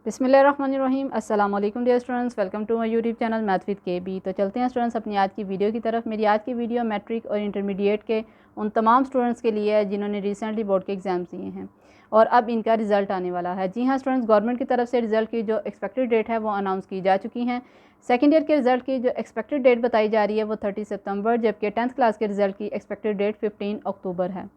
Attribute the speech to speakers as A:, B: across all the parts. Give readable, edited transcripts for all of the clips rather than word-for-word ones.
A: बिस्मिल्लाहिर्रहमानिर्रहीम। अस्सलाम वालेकुम dear students, welcome to my YouTube channel math with KB। तो चलते हैं स्टूडेंट्स अपनी आज की वीडियो की तरफ। मेरी आज की वीडियो मैट्रिक और इंटरमीडिएट के उन तमाम स्टूडेंट्स के लिए है जिन्होंने रिसेंटली बोर्ड के एग्ज़ाम्स दिए हैं और अब इनका रिज़ल्ट आने वाला है। जी हाँ स्टूडेंट्स, गवर्नमेंट की तरफ से रिज़ल्ट की जो एक्सपेक्टेड डेट है वो अनाउंस की जा चुकी हैं। सेकेंड ईयर के रिज़ल्ट की जो एक्सपेक्टेड डेट बताई जा रही है वो 30 सितंबर, जबकि 10th क्लास के रिज़ल्ट की एक्सपेक्टेड डेट 15 अक्टूबर है।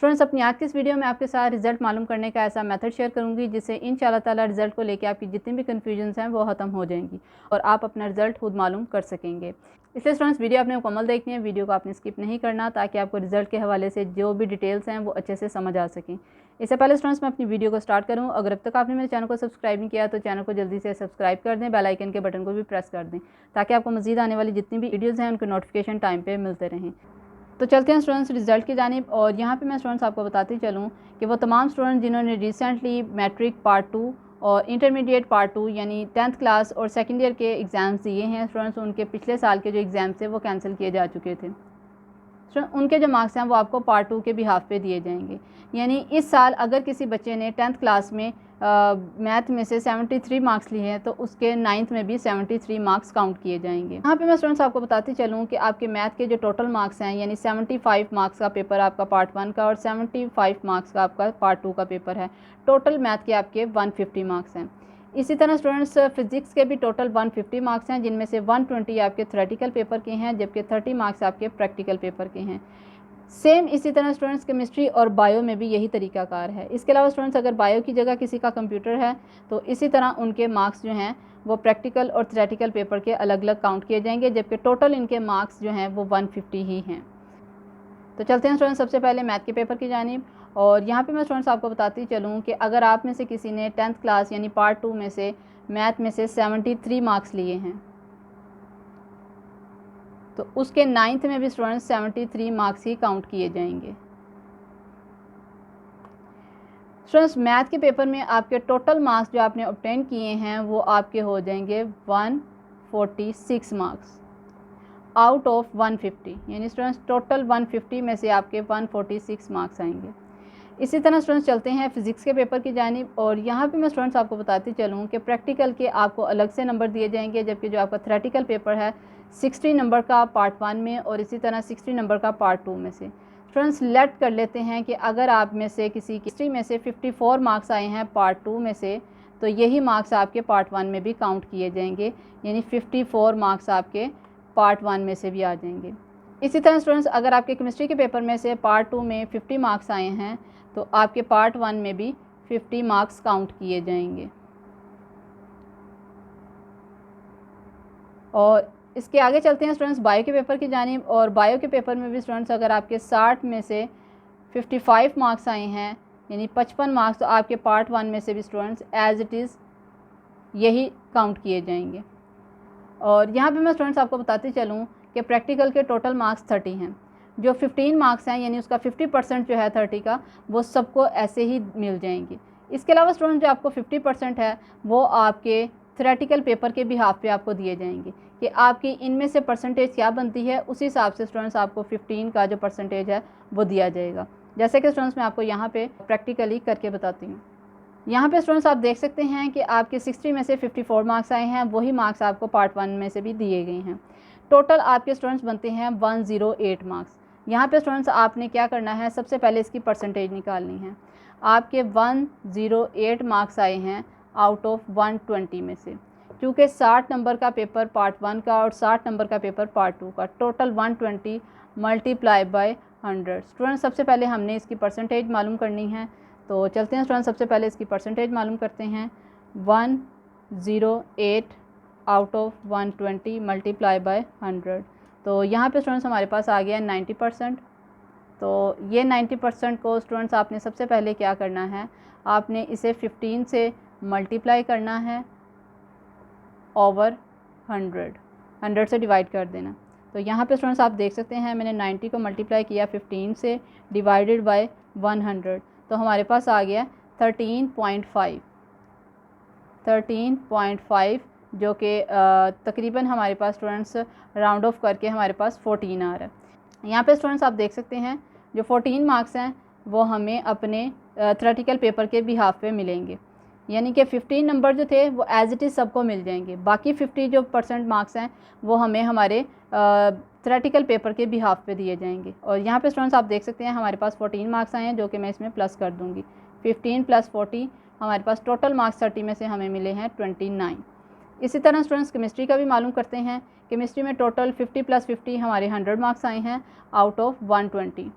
A: स्टूडेंट्स, अपनी आज की इस वीडियो में आपके साथ रिजल्ट मालूम करने का ऐसा मेथड शेयर करूंगी जिससे इंशाल्लाह ताला रिजल्ट को लेकर आपकी जितनी भी कन्फ्यूजन्स हैं वो ख़त्म हो जाएंगी और आप अपना रिजल्ट खुद मालूम कर सकेंगे। इसलिए स्टूडेंट्स, वीडियो आपने मुकम्मल देखनी है, वीडियो को आपने स्किप नहीं करना ताकि आपको रिजल्ट के हवाले से जो भी डिटेल्स हैं वो अच्छे से समझ आ सकें। इससे पहले स्टूडेंट्स मैं अपनी वीडियो को स्टार्ट करूँ, अगर अब तक आपने मेरे चैनल को सब्सक्राइब नहीं किया तो चैनल को जल्दी से सब्सक्राइब कर दें, बेल आइकन के बटन को भी प्रेस कर दें ताकि आपको मज़ीद आने वाली जितनी भी वीडियोज़ हैं उनके नोटिफिकेशन टाइम पे मिलते रहें। तो चलते हैं स्टूडेंट्स रिज़ल्ट की जानिब। और यहाँ पे मैं स्टूडेंट्स आपको बताती चलूँ कि वो तमाम स्टूडेंट जिन्होंने रिसेंटली मैट्रिक पार्ट 2 और इंटरमीडिएट पार्ट 2 यानी 10th क्लास और सेकेंड ईयर के एग्ज़ाम्स दिए हैं स्टूडेंट्स, उनके पिछले साल के जो एग्ज़ाम्स थे वो कैंसिल किए जा चुके थे। उनके जो मार्क्स हैं वो आपको पार्ट 2 के बिहाफ पे दिए जाएंगे। यानी इस साल अगर किसी बच्चे ने 10th क्लास में मैथ में से 73 मार्क्स लिए हैं तो उसके 9th में भी 73 मार्क्स काउंट किए जाएंगे। यहाँ पे मैं स्टूडेंट्स आपको बताती चलूँ कि आपके मैथ के जो टोटल मार्क्स हैं यानी 75 मार्क्स का पेपर आपका पार्ट 1 का और 75 मार्क्स का आपका पार्ट 2 का पेपर है। टोटल मैथ के आपके 150 मार्क्स हैं। इसी तरह स्टूडेंट्स फिजिक्स के भी टोटल 150 मार्क्स हैं, जिनमें से 120 आपके थ्योरेटिकल पेपर के हैं जबकि 30 मार्क्स आपके प्रैक्टिकल पेपर के हैं। सेम इसी तरह स्टूडेंट्स केमिस्ट्री और बायो में भी यही तरीकाकार है। इसके अलावा स्टूडेंट्स अगर बायो की जगह किसी का कंप्यूटर है तो इसी तरह उनके मार्क्स जो हैं वो प्रैक्टिकल और थ्योरेटिकल पेपर के अलग अलग काउंट किए जाएंगे, जबकि टोटल इनके मार्क्स जो हैं वो 150 ही हैं। तो चलते हैं स्टूडेंट्स सबसे पहले मैथ के पेपर की जानिब। और यहाँ पे मैं स्टूडेंट्स आपको बताती चलूँ कि अगर आप में से किसी ने 10th क्लास यानी पार्ट 2 में से मैथ में से 73 मार्क्स लिए हैं तो उसके 9th में भी स्टूडेंट्स 73 मार्क्स ही काउंट किए जाएंगे। स्टूडेंट्स, मैथ के पेपर में आपके टोटल मार्क्स जो आपने ऑब्टेन किए हैं वो आपके हो जाएंगे 146 मार्क्स आउट ऑफ 150, यानी स्टूडेंट्स टोटल 150 में से आपके 146 मार्क्स आएंगे। इसी तरह स्टूडेंट्स चलते हैं फिजिक्स के पेपर की जानिब। और यहाँ पे मैं स्टूडेंट्स आपको बताती चलूँ कि प्रैक्टिकल के आपको अलग से नंबर दिए जाएंगे, जबकि जो आपका थ्योरेटिकल पेपर है 60 नंबर का पार्ट 1 में और इसी तरह 60 नंबर का पार्ट 2 में से। स्टूडेंट्स लेट कर लेते हैं कि अगर आप में से किसी हिस्ट्री में से 54 मार्क्स आए हैं पार्ट 2 में से तो यही मार्क्स आपके पार्ट 1 में भी काउंट किए जाएंगे, यानी 54 मार्क्स आपके पार्ट 1 में से भी आ जाएंगे। इसी तरह स्टूडेंट्स अगर आपके केमिस्ट्री के पेपर में से पार्ट 2 में 50 मार्क्स आए हैं तो आपके पार्ट 1 में भी 50 मार्क्स काउंट किए जाएंगे। और इसके आगे चलते हैं स्टूडेंट्स बायो के पेपर की जानिब। और बायो के पेपर में भी स्टूडेंट्स अगर आपके 60 में से 55 मार्क्स आए हैं यानी 55 मार्क्स तो आपके पार्ट 1 में से भी स्टूडेंट्स एज इट इज़ यही काउंट किए जाएंगे। और यहाँ पे मैं स्टूडेंट्स आपको बताती चलूँ कि प्रैक्टिकल के टोटल मार्क्स 30 हैं। जो 15 मार्क्स हैं यानी उसका 50% जो है 30 का वो सबको ऐसे ही मिल जाएंगे। इसके अलावा स्टूडेंट जो आपको 50% है वो आपके थ्योरेटिकल पेपर के बिहाफ पे आपको दिए जाएंगे कि आपकी इनमें से परसेंटेज क्या बनती है, उसी हिसाब से स्टूडेंट्स आपको 15 का जो परसेंटेज है वो दिया जाएगा। जैसे कि स्टूडेंट्स मैं आपको यहाँ पे प्रैक्टिकली करके बताती हूँ। यहाँ पे स्टूडेंट्स आप देख सकते हैं कि आपके 60 में से 54 मार्क्स आए हैं, वही मार्क्स आपको पार्ट 1 में से भी दिए गए हैं। टोटल आपके स्टूडेंट्स बनते हैं 108 मार्क्स। यहाँ पे स्टूडेंट्स आपने क्या करना है, सबसे पहले इसकी परसेंटेज निकालनी है। आपके 108 मार्क्स आए हैं आउट ऑफ 120 में से, क्योंकि 60 नंबर का पेपर पार्ट 1 का और 60 नंबर का पेपर पार्ट 2 का, टोटल 120 मल्टीप्लाई बाय 100। स्टूडेंट्स सबसे पहले हमने इसकी परसेंटेज मालूम करनी है, तो चलते हैं स्टूडेंट्स सबसे पहले इसकी परसेंटेज मालूम करते हैं। 108 आउट ऑफ 120 मल्टीप्लाई बाय 100। तो यहाँ पे स्टूडेंट्स हमारे पास आ गया 90%। तो ये 90% को स्टूडेंट्स आपने सबसे पहले क्या करना है, आपने इसे 15 से मल्टीप्लाई करना है ओवर 100 से डिवाइड कर देना। तो यहाँ पे स्टूडेंट्स आप देख सकते हैं मैंने 90 को मल्टीप्लाई किया 15 से डिवाइडेड बाय 100, तो हमारे पास आ गया 13.5 जो कि तकरीबन हमारे पास स्टूडेंट्स राउंड ऑफ करके हमारे पास 14 आ रहा है। यहाँ पे स्टूडेंट्स आप देख सकते हैं जो 14 मार्क्स हैं वो हमें अपने थ्योरेटिकल पेपर के बिहाफ पे मिलेंगे। यानी कि 15 नंबर जो थे वो एज इट इज़ सबको मिल जाएंगे। बाकी 50 जो % मार्क्स हैं वो हमें हमारे थ्योरेटिकल पेपर के बिहाफ पे दिए जाएंगे। और यहाँ पे स्टूडेंट्स आप देख सकते हैं हमारे पास 14 मार्क्स आए हैं, जो कि मैं इसमें प्लस कर दूँगी। 15 + 40 हमारे पास टोटल मार्क्स 30 में से हमें मिले हैं 29। इसी तरह स्टूडेंट्स केमिस्ट्री का भी मालूम करते हैं। केमिस्ट्री में टोटल 50 + 50 हमारे 100 मार्क्स आए हैं आउट ऑफ 120।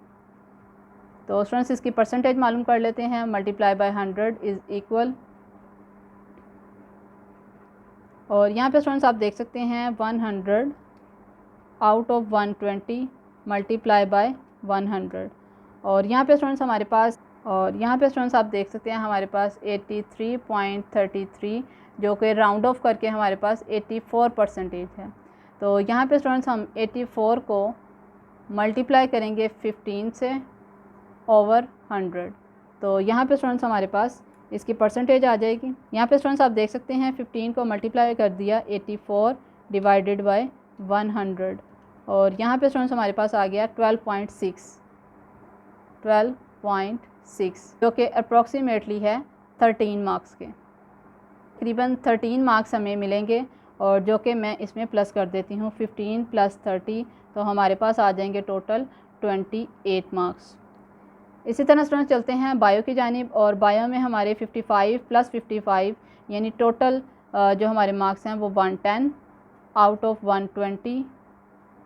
A: तो स्टूडेंट्स इसकी परसेंटेज मालूम कर लेते हैं। मल्टीप्लाई बाय 100 इज़ इक्वल, और यहाँ पे स्टूडेंट्स आप देख सकते हैं 100 आउट ऑफ 120 मल्टीप्लाई बाय 100। और यहाँ पे स्टूडेंट्स हमारे पास आप देख सकते हैं हमारे पास 83.33 जो कि राउंड ऑफ करके हमारे पास 84% है। तो यहाँ पे स्टूडेंट्स हम 84 को मल्टीप्लाई करेंगे 15 से ओवर 100। तो यहाँ पे स्टूडेंट्स हमारे पास इसकी परसेंटेज आ जाएगी। यहाँ पे स्टूडेंट्स आप देख सकते हैं 15 को मल्टीप्लाई कर दिया 84 डिवाइडेड बाय 100, और यहाँ पे स्टूडेंट्स हमारे पास आ गया 12.6 जो कि अप्रॉक्सीमेटली है 13 मार्क्स के। तकरीबन 13 मार्क्स हमें मिलेंगे, और जो कि मैं इसमें प्लस कर देती हूँ 15 + 30, तो हमारे पास आ जाएंगे टोटल 28 मार्क्स। इसी तरह स्टूडेंट्स चलते हैं बायो की जानिब, और बायो में हमारे 55 + 55 यानी टोटल जो हमारे मार्क्स हैं वो 110 आउट ऑफ 120।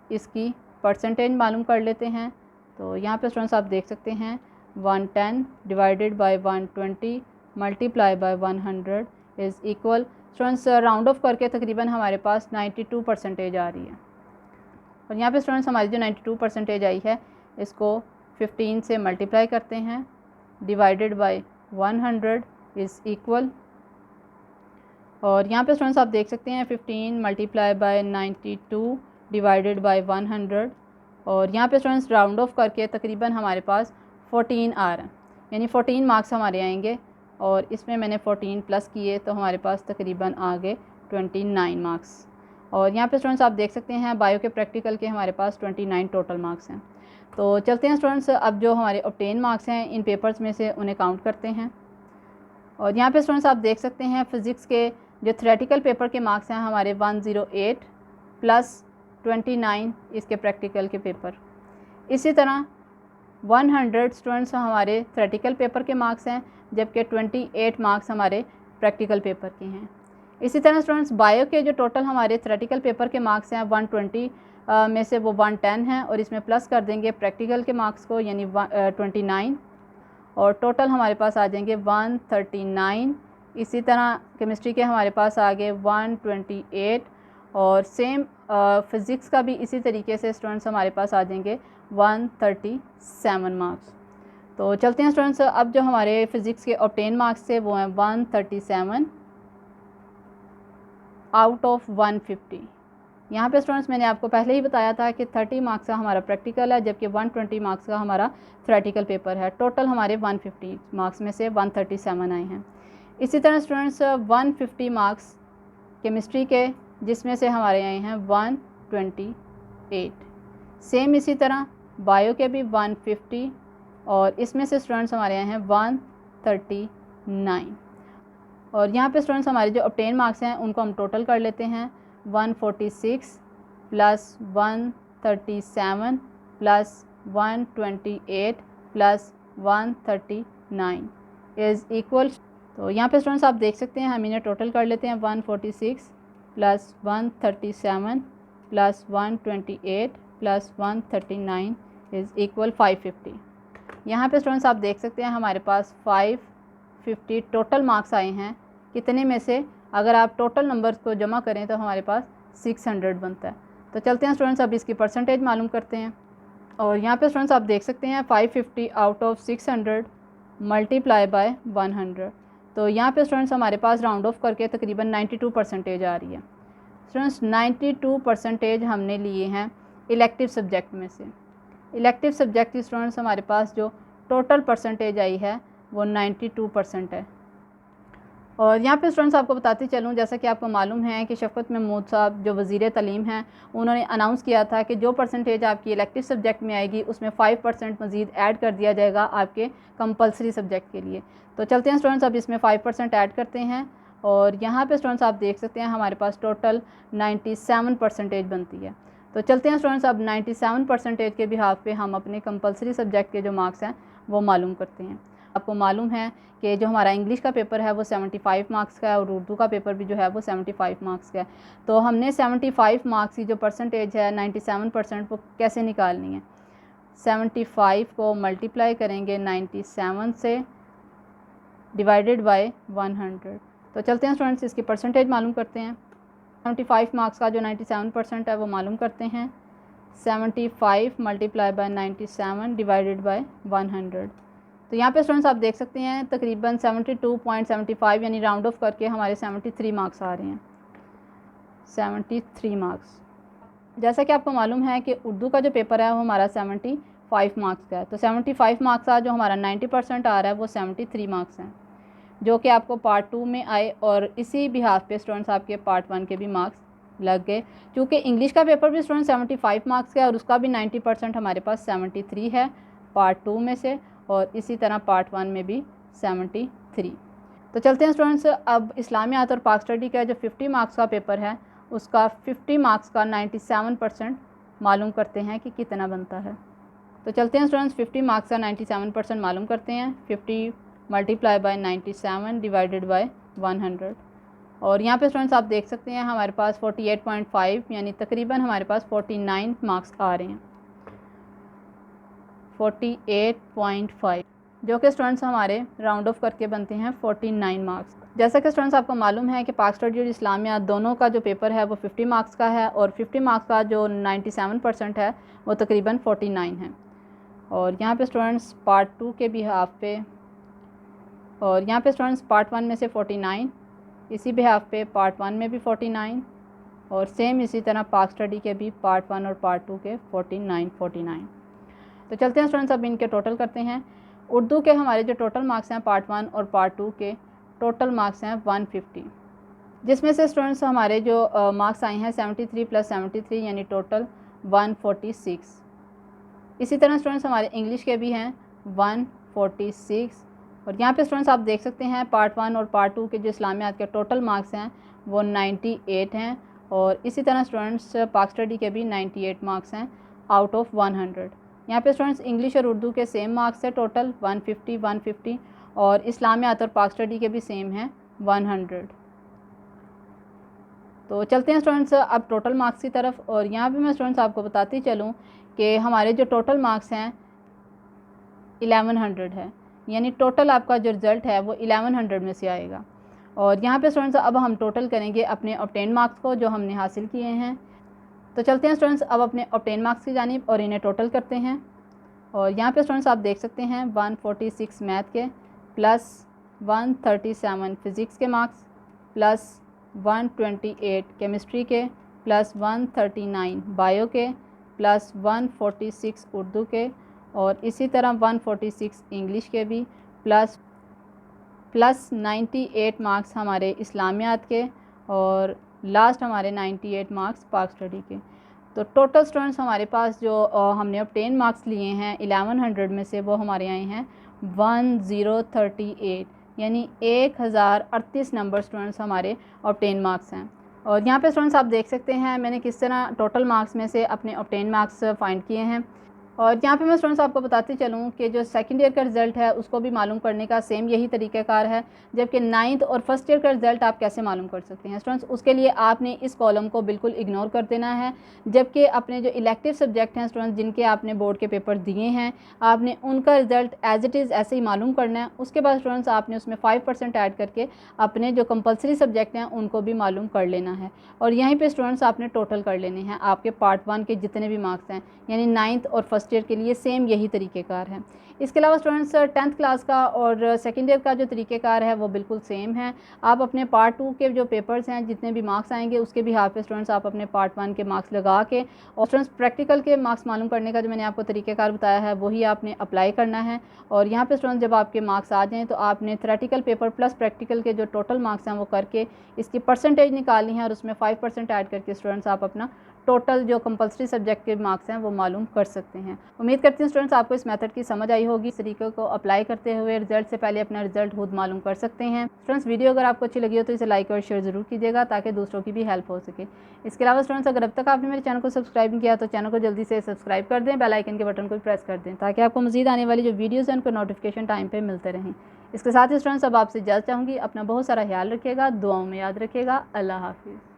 A: इसकी परसेंटेज मालूम कर लेते हैं। तो यहाँ पे स्टूडेंट्स आप देख सकते हैं 110 divided by 120 multiply by 100 is equal, students round of करके तकरीबन हमारे पास 92% आ रही है। और यहाँ पे स्टूडेंट्स हमारी जो 92% आई है इसको 15 से मल्टीप्लाई करते हैं डिवाइडेड बाय 100 इज़ इक्वल, और यहाँ पे स्टूडेंट्स आप देख सकते हैं 15 मल्टीप्लाई बाय 92 डिवाइडेड बाय 100, और यहाँ पे स्टूडेंट्स राउंड ऑफ करके तकरीबन हमारे पास 14 आ रहा है, यानी 14 मार्क्स हमारे आएंगे, और इसमें मैंने 14 प्लस किए तो हमारे पास तकरीबन आ गए 29 मार्क्स। और यहाँ पे स्टूडेंट्स आप देख सकते हैं बायो के प्रैक्टिकल के हमारे पास 29 टोटल मार्क्स हैं। तो चलते हैं स्टूडेंट्स, अब जो हमारे ऑब्टेन मार्क्स हैं इन पेपर्स में से उन्हें काउंट करते हैं। और यहाँ पे स्टूडेंट्स आप देख सकते हैं फ़िज़िक्स के जो थ्योरेटिकल पेपर के मार्क्स हैं हमारे 108 + 29 इसके प्रैक्टिकल के पेपर। इसी तरह 100 स्टूडेंट्स हमारे थ्योरेटिकल पेपर के मार्क्स हैं, जबकि 28 मार्क्स हमारे प्रैक्टिकल पेपर के हैं। इसी तरह स्टूडेंट्स बायो के जो टोटल हमारे थ्योरेटिकल पेपर के मार्क्स हैं 120 में से वो 110 हैं, और इसमें प्लस कर देंगे प्रैक्टिकल के मार्क्स को यानी 29, और टोटल हमारे पास आ जाएंगे 139। इसी तरह केमिस्ट्री के हमारे पास आ गए 128, और सेम फ़िज़िक्स का भी इसी तरीके से स्टूडेंट्स हमारे पास आ जाएंगे 137 मार्क्स। तो चलते हैं स्टूडेंट्स, अब जो हमारे फ़िज़िक्स के ऑब्टेन मार्क्स थे वो हैं 137 आउट ऑफ 150। यहाँ पे स्टूडेंट्स मैंने आपको पहले ही बताया था कि 30 मार्क्स का हमारा प्रैक्टिकल है, जबकि 120 मार्क्स का हमारा थ्योरेटिकल पेपर है। टोटल हमारे 150 मार्क्स में से 137 आए हैं। इसी तरह स्टूडेंट्स 150 मार्क्स केमिस्ट्री के, जिसमें से हमारे आए हैं 128। सेम इसी तरह बायो के भी 150, और इसमें से स्टूडेंट्स हमारे आए हैं 139। और यहाँ पे स्टूडेंट्स हमारे जो ऑब्टेन मार्क्स हैं उनको हम टोटल कर लेते हैं। 146 + 137 + 128 + 139 इज़ इक्वल। तो यहाँ पे स्टूडेंट्स आप देख सकते हैं हम इन्हें टोटल कर लेते हैं। 146 + 137 + 128 + 139 इज़ इक्वल 550। यहाँ पे स्टूडेंट्स आप देख सकते हैं हमारे पास 550 टोटल मार्क्स आए हैं। कितने में से अगर आप टोटल नंबर्स को जमा करें तो हमारे पास 600 बनता है। तो चलते हैं स्टूडेंट्स अब इसकी परसेंटेज मालूम करते हैं। और यहाँ पे स्टूडेंट्स आप देख सकते हैं 550 आउट ऑफ 600 मल्टीप्लाई बाय 100। तो यहाँ पे स्टूडेंट्स हमारे पास राउंड ऑफ करके तकरीबन 92% आ रही है। स्टूडेंट्स 92% हमने लिए हैं इलेक्टिव सब्जेक्ट में से। इलेक्टिव सब्जेक्ट की स्टूडेंट्स हमारे पास जो टोटल परसेंटेज आई है वो 92% है। और यहाँ पे स्टूडेंट्स आपको बताती चलूँ, जैसा कि आपको मालूम है कि शफ़क़त महमूद साहब जो वज़ीर तालीम हैं, उन्होंने अनाउंस किया था कि जो परसेंटेज आपकी इलेक्टिव सब्जेक्ट में आएगी उसमें 5% मज़ीद ऐड कर दिया जाएगा आपके कंपलसरी सब्जेक्ट के लिए। तो चलते हैं स्टूडेंट्स, अब इसमें 5% ऐड करते हैं और यहाँ पे स्टूडेंट्स आप देख सकते हैं हमारे पास टोटल 97% बनती है। तो चलते हैं स्टूडेंट्स, अब 97% के बिहाफ पे हम अपने कंपलसरी सब्जेक्ट के जो मार्क्स हैं वो मालूम करते हैं। आपको मालूम है कि जो हमारा इंग्लिश का पेपर है वो 75 मार्क्स का है और उर्दू का पेपर भी जो है वो 75 मार्क्स का है। तो हमने 75 मार्क्स की जो परसेंटेज है 97% वो कैसे निकालनी है। 75 को मल्टीप्लाई करेंगे 97 से डिवाइडेड बाय 100। तो चलते हैं स्टूडेंट्स, इसकी परसेंटेज मालूम करते हैं। 75 मार्क्स का जो 97% है वो मालूम करते हैं। 75 मल्टीप्लाई बाय 97 डिवाइडेड बाय 100। तो यहाँ पे स्टूडेंट्स आप देख सकते हैं तकरीबन 72.75 यानी राउंड ऑफ करके हमारे 73 मार्क्स आ रहे हैं। 73 मार्क्स। जैसा कि आपको मालूम है कि उर्दू का जो पेपर है वो हमारा 75 मार्क्स का है। तो 75 मार्क्स का जो हमारा 90% आ रहा है वो 73 मार्क्स हैं, जो कि आपको पार्ट 2 में आए और इसी बिहाफ पे स्टूडेंट्स आपके पार्ट 1 के भी मार्क्स लग गए। क्योंकि इंग्लिश का पेपर भी स्टूडेंट 75 मार्क्स का है और उसका भी 90% हमारे पास 73 है पार्ट 2 में से, और इसी तरह पार्ट 1 में भी 73। तो चलते हैं स्टूडेंट्स, अब इस्लामियात और पाक स्टडी का जो 50 मार्क्स का पेपर है उसका 50 मार्क्स का 97% मालूम करते हैं कि कितना बनता है। तो चलते हैं स्टूडेंट्स, 50 मार्क्स का 97% मालूम करते हैं। 50 मल्टीप्लाई बाय 97 डिवाइडेड बाय 100। और यहाँ पे स्टूडेंट्स आप देख सकते हैं हमारे पास 48.5 यानी तकरीबन हमारे पास 49 मार्क्स आ रहे हैं। 48.5 जो कि स्टूडेंट्स हमारे राउंड ऑफ करके बनते हैं 49 मार्क्स। जैसा कि स्टूडेंट्स आपको मालूम है कि पाक स्टडी और इस्लामिया दोनों का जो पेपर है वो 50 मार्क्स का है और 50 मार्क्स का जो 97% है वो तकरीबन 49 है। और यहाँ पे स्टूडेंट्स पार्ट 2 के बिहाफ पे, और यहाँ पे स्टूडेंट्स पार्ट 1 में से 49, इसी बिहाफ पे पार्ट 1 में भी 49 और सेम इसी तरह पाक स्टडी के भी पार्ट 1 और पार्ट 2 के 49। तो चलते हैं स्टूडेंट्स, अब इनके टोटल करते हैं। उर्दू के हमारे जो टोटल मार्क्स हैं पार्ट 1 और पार्ट 2 के टोटल मार्क्स हैं 150, जिसमें से स्टूडेंट्स हमारे जो मार्क्स आए हैं 73 + 73 यानी टोटल 146। इसी तरह स्टूडेंट्स हमारे इंग्लिश के भी हैं 146। और यहाँ पे स्टूडेंट्स आप देख सकते हैं पार्ट 1 और पार्ट 2 के जो इस्लामियात के टोटल मार्क्स हैं वो 98 हैं। और इसी तरह स्टूडेंट्स पाक स्टडी के भी 98 मार्क्स हैं आउट ऑफ 100। यहाँ पे स्टूडेंट्स इंग्लिश और उर्दू के सेम मार्क्स है टोटल 150 और इस्लामियात और पाक स्टडी के भी सेम हैं 100। तो चलते हैं स्टूडेंट्स अब टोटल मार्क्स की तरफ। और यहाँ पे मैं स्टूडेंट्स आपको बताती चलूँ कि हमारे जो टोटल मार्क्स हैं 1100 है, यानी टोटल आपका जो रिज़ल्ट है वो 1100 में से आएगा। और यहाँ पे स्टूडेंट्स अब हम टोटल करेंगे अपने ऑब्टेन मार्क्स को जो हमने हासिल किए हैं। तो चलते हैं स्टूडेंट्स अब अपने ऑब्टेन मार्क्स की जानिब और इन्हें टोटल करते हैं। और यहाँ पे स्टूडेंट्स आप देख सकते हैं 146 मैथ के प्लस 137 फ़िज़िक्स के मार्क्स प्लस 128 केमिस्ट्री के प्लस 139 बायो के प्लस 146 उर्दू के और इसी तरह 146 इंग्लिश के भी प्लस 98 मार्क्स हमारे इस्लामियात के और लास्ट हमारे 98 मार्क्स पाक स्टडी के। तो टोटल स्टूडेंट्स हमारे पास जो हमने ऑब्टेन मार्क्स लिए हैं 1100 में से वो हमारे आए हैं 1038 यानी 1038 नंबर स्टूडेंट्स हमारे ऑब्टेन मार्क्स हैं। और यहाँ पे स्टूडेंट्स आप देख सकते हैं मैंने किस तरह टोटल मार्क्स में से अपने ऑब्टेन मार्क्स फाइंड किए हैं। और यहाँ पे मैं स्टूडेंट्स आपको बताते चलूँ कि जो सेकंड ईयर का रिज़ल्ट है उसको भी मालूम करने का सेम यही तरीक़ाकार है, जबकि 9th और फर्स्ट ईयर का रिज़ल्ट आप कैसे मालूम कर सकते हैं स्टूडेंट्स, उसके लिए आपने इस कॉलम को बिल्कुल इग्नोर कर देना है। जबकि अपने जो इलेक्टिव सब्जेक्ट हैं स्टूडेंट्स जिनके आपने बोर्ड के पेपर दिए हैं आपने उनका रिज़ल्ट एज़ इट इज़ ऐसे ही मालूम करना है। उसके बाद स्टूडेंट्स आपने उसमें 5% ऐड करके अपने जो कंपलसरी सब्जेक्ट हैं उनको भी मालूम कर लेना है। और यहीं पर स्टूडेंट्स आपने टोटल कर लेने हैं आपके पार्ट 1 के जितने भी मार्क्स हैं, यानी 9th और फर्स्ट फर्स्ट ईयर के लिए सेम यही तरीक़ेकार है। इसके अलावा स्टूडेंट्स 10th क्लास का और सेकेंड ईयर का जो तरीक़ेकार है वो बिल्कुल सेम है। आप अपने पार्ट 2 के जो पेपर्स हैं जितने भी मार्क्स आएंगे उसके भी हाफ पे स्टूडेंट्स आप अपने पार्ट 1 के मार्क्स लगा के और स्टूडेंट्स प्रैक्टिकल के मार्क्स मालूम करने का जो मैंने आपको तरीक़ेकार बताया है वही आपने अप्लाई करना है। और यहाँ पे स्टूडेंट्स जब आपके मार्क्स आ जाएँ तो आपने थ्योरेटिकल पेपर प्लस प्रैक्टिकल के जो टोटल मार्क्स हैं वो करके इसकी परसेंटेज निकालनी है और उसमें 5% ऐड करके स्टूडेंट्स आप अपना टोटल जो कंपलसरी सब्जेक्ट के मार्क्स हैं वो मालूम कर सकते हैं। उम्मीद करती हूँ स्टूडेंट्स आपको इस मेथड की समझ आई होगी। इस तरीके को अप्लाई करते हुए रिजल्ट से पहले अपना रिजल्ट खुद मालूम कर सकते हैं। स्टूडेंट्स वीडियो अगर आपको अच्छी लगी हो तो इसे लाइक और शेयर ज़रूर कीजिएगा ताकि दूसरों की भी हेल्प हो सके। इसके अलावा स्टूडेंट्स अगर अब तक आपने मेरे चैनल को सब्सक्राइब नहीं किया तो चैनल को जल्दी से सब्सक्राइब कर दें, बेल आइकन के बटन को भी प्रेस कर दें ताकि आपको मज़ीद आने वाली जो वीडियोज़ हैं उनको नोटिफिकेशन टाइम पर मिलते रहें। इसके साथ ही स्टूडेंट्स अब आपसे इजाज़त चाहूँगी। अपना बहुत सारा ख्याल रखिएगा, दुआओं में याद रखिएगा। अल्लाह हाफिज़।